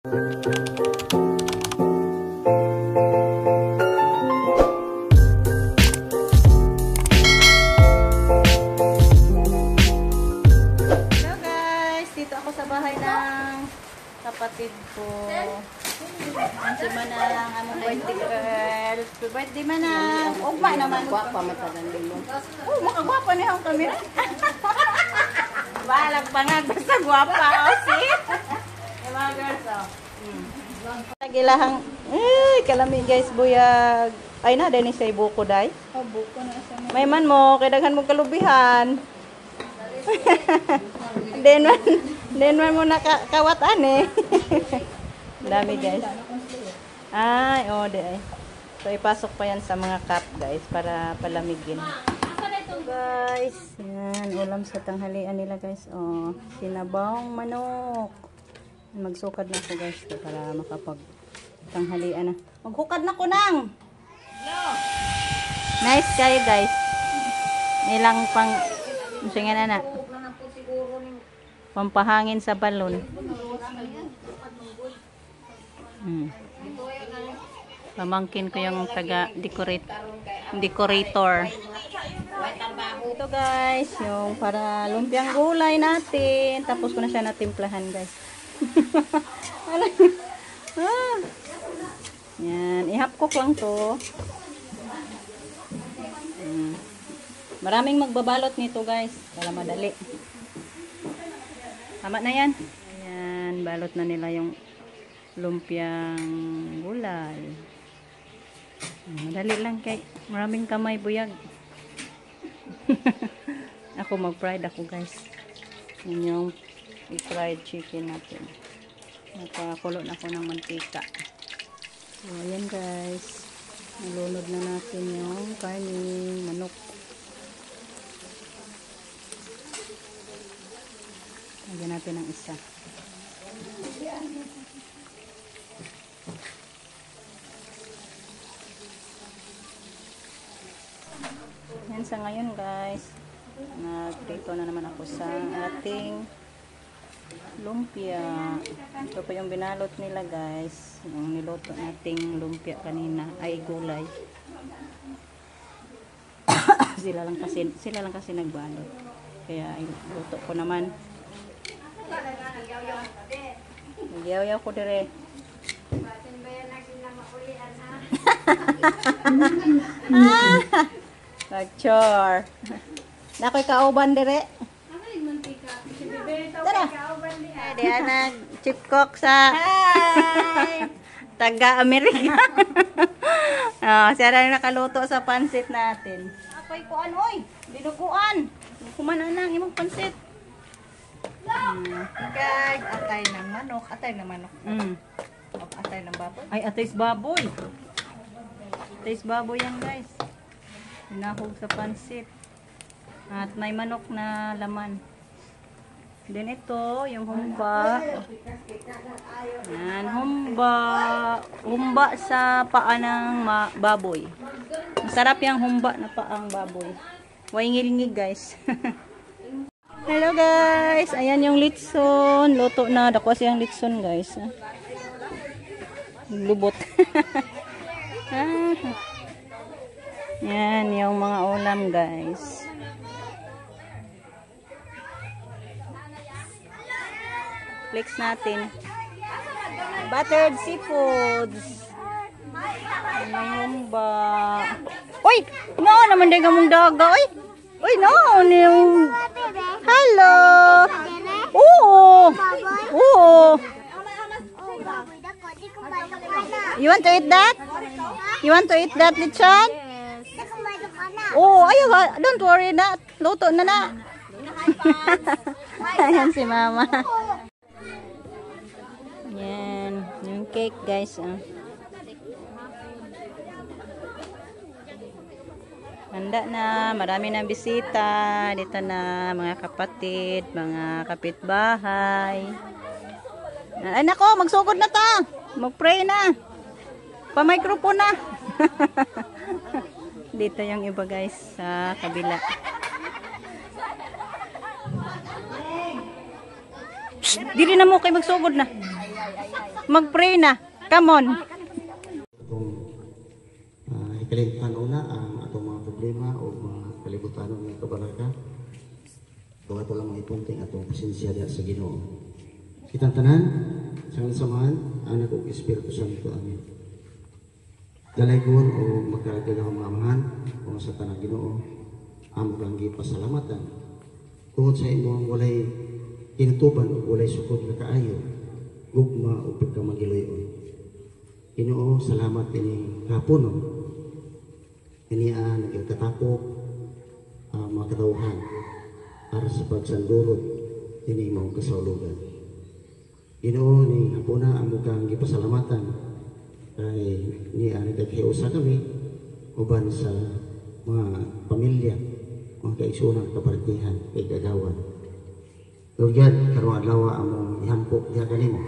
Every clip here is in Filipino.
Kapatid ko. Si Manang, among birthday girl. Birthday Manang. Ugma naman. Guwapa matagan din mo. Oh, makagwapa niya ang kamera. Balag pangag. Basta gwapa. O, see? Yung mga girls, o. Nagilahang, kalami guys, buyag. Ay na, dahil siya buko, day. Oh, buko na siya. May man mo, kailangan mo kalubihan. Den man mo nakawatan eh. Dami guys. Ay, de. So ipasok pa yan sa mga cup guys para palamigin. Guys, yan ulam sa tanghalian nila guys. Oh, sinabawang manok. Magsukad na ako guys para makapag tanghalian na. Maghukad na ko nang. Nice kayo guys. Ilang pang sige na. Pampahangin sa balon. Pamangkin ko yung decorator. Ito guys, yung para lumpiang gulay natin. Tapos ko na siya natimplahan guys. Yan, ihapkok lang to. Maraming magbabalot nito guys, para madali. Tama na yan. Ayan, balot na nila yung lumpiang gulay. Madali lang kay maraming kamay buyag. Ako mag-fried ako guys. Yan yung fried chicken natin. Nakakulo na ako ng mantika. So, ayan guys. Nalunod na natin yung karning manok. Lagyan natin ng isa. Yan sa ngayon guys. Nagprito na naman ako sa ating lumpia. Ito po yung binalot nila guys. Yung niluto nating lumpia kanina ay gulay. sila lang kasi nagbalot. Kaya luto ko naman. Nagyaw-yaw ko dire. Nagchor. Nakoy kauban dire. Tara. Diyan nag-chipcock sa taga-Amerika. Siya na nakaluto sa pansit natin. Ako'y kuan, oy. Dinuguan. Kumana na ang imong pansit. Guys, atay ng manok. Atay ng manok. Atay ng baboy. Ay, atay's baboy. Atay's baboy yan guys. Hinahog sa pansit. At may manok na laman. Then ito, yung humba. Yan, humba. Humba sa paa ng baboy. Masarap yung humba na paang baboy. Waingil-ngig guys. Hello guys, ayan yung litson. Luto na. Dako siyang litson guys. Lubot. Yan yung mga ulam guys. Flex natin. Buttered seafoods. May humba. Uy! No! Naman din gamong daga. Uy! No! Hello! Oo! Oo! You want to eat that? You want to eat that, lechon? Oh, ayaw ka. Don't worry na. Luto na na. Ayan si mama. Yan. Yung cake guys. Handa na. Marami na bisita. Dito na mga kapatid, mga kapitbahay. Ay nako, magsugod na ta. Mag-pray na. Pa-microphone na. Dito yung iba guys sa kabila. Dili na mo kay magsugod na. Mag-pray na. Come on. Kung ikalimtan una ang atong mga problema o mga kalibutan ng kabalaka, kung ato lang mga ipunting atong pasensya diha sa Ginoo. Kitang tanan, sa samahan, anak o Espiritu Santo. Amen. Dalaygon o magkaragdagang mga amahan o sa tanang Ginoo, amo kang gipasalamatan. Tungod sa imong walay kinutuban o walay sukod na kaayo, gugma o pagkamagiloyon. Ginoo, salamat ini kapunon. Ini naging katapok mga katawhan para sa pagsandurot ini mong kasaulugan. Ginoo, ni hapuna amo kang gipasalamatan kay ni naghiusa kami uban sa mga pamilya, mga kaigsuonang kapartihan kay kagawan. Lord God, karong adlaw among ihampok diha kanimo.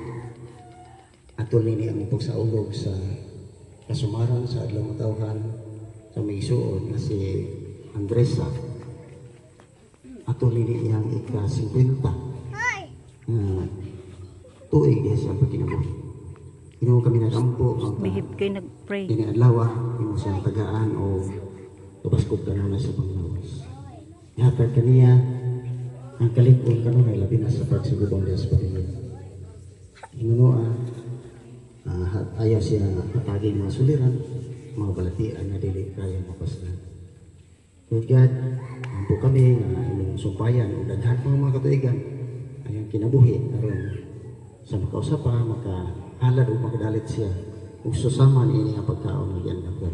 Atul nini ang pagsaulog sa kasumaran sa adlaw nga tawhan sa may isuon nga si Andresa. Atul nini iyang ika-50 tuig diha sa pagkinabuhi. Ginoo kami nagampo Bihip kayo nag-pray. ini adlaw imo siyang tagaan o tubaskog kanuna sa panglawas. Ihatag kaniya ang kalig-on kanunay labi na sa pagsugubong diha sa pamilya. Ginoo ayaw siya pataging mga suliran, mga balatian na dili kaya mapaslan. Lord God, ampo kami na inyong sumpayan o daghan pa mga katuigan ayang kinabuhi aron sa makausa pa, makahalad o makadalit siya kung susaman ini nga pagkaon ng yan ako.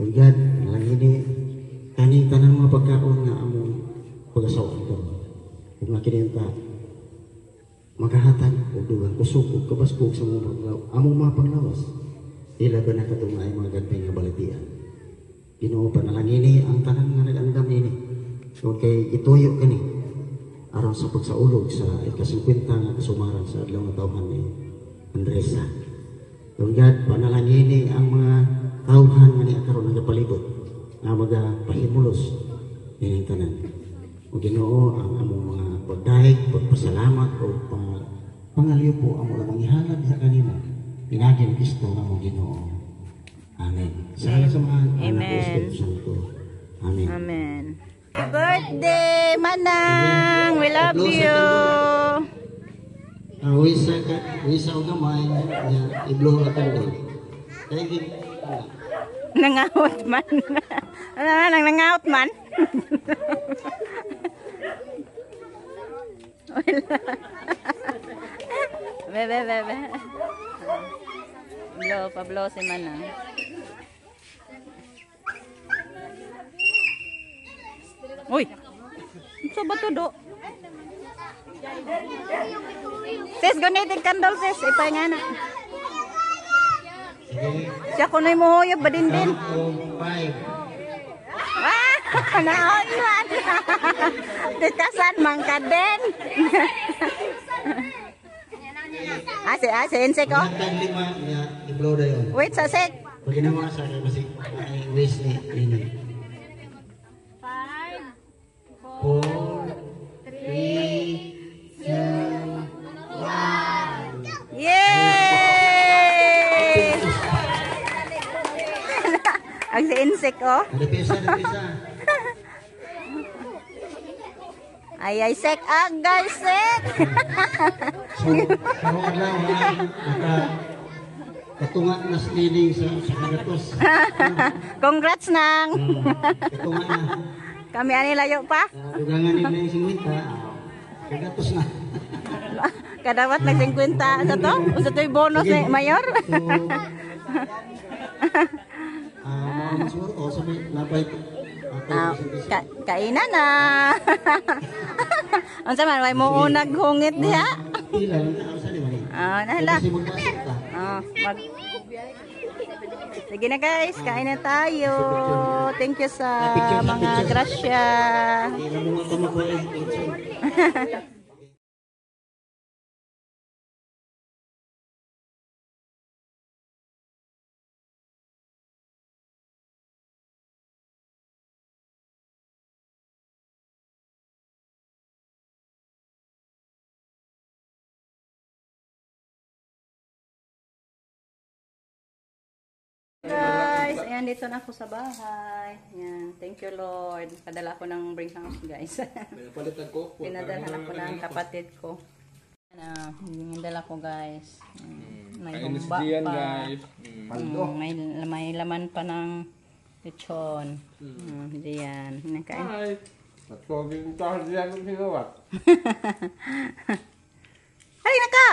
Lord God, nalang ini kaning tanang mga pagkaon nga among pag-asawa ito. Kung nga kininta, maghahatag o dugang kusog o kabaskog sa among mga panglawas. Ila ba na katungay mga gantay nga balatian. Ginoo, panalangini ang tanang nga nag-andam ini. Huwag kay ituyo kani aron sa pagsaulog sa ika-50 nga kasumaran sa adlaw nga tawhan ni Andresa. Lord God, panalangini ang mga tawhan nga ni karon nagapalibot nga magapahimulos ini tanan. O Ginoo, ang among mga pagdahig, pagpasalamat o pangaliw po ang mga manghihalad sa kanina. Pinagin Kristo ng mga Ginoo. Amen. Sa samahan, Anak ko Espiritu Santo. Amen. Amen. Happy birthday, Manang! We love you! Wisa o gamay, i-blow na tandol. Kaya Nangaot man. Ano na, nangaot man? Bebe. Blow si Manang. Uy! Sa ba to do? Sis, gunitin candle sis. Ipay nga na. Siya ko na yung muhuyog ba din? Ah! Naon man! Titasan man ka din! Insek ko? i-blow na yun. Wait, sa sek! Pag ginawa sa akin, masik, waste ni ini. 4, 3, 2, 1. Yay! Ang si insek ko? Napisa. Ay, sek. Agay, sek! So, karong adlaw katunga na sliling sa kagatos. Congrats nang! Katunga na. Kami ani layo pa. Dugangan nila yung 50. Kagatos na. Kadawat nag 50 sa to? Usa to'y bonus ni mayor? So, mga masuro o sabi, labay Kainan na. Unsa man way mo naghungit diha? Pila lang ka sa liman. Nahala. Kasi magpasok ka. Sige na guys, kain na tayo. Thank you sa mga grasya. Hindi mo ito magpasok. Guys, ayan, dito na ako sa bahay. Ayan, thank you Lord. Padala ko ng bring house, guys. Pinadala ko ng kapatid ko. Dala ko, guys. May humba pa. May laman pa ng lechon. Diyan. Nakain. Ay, tatpogin tayo diyan ng sinawat. Ay, naka!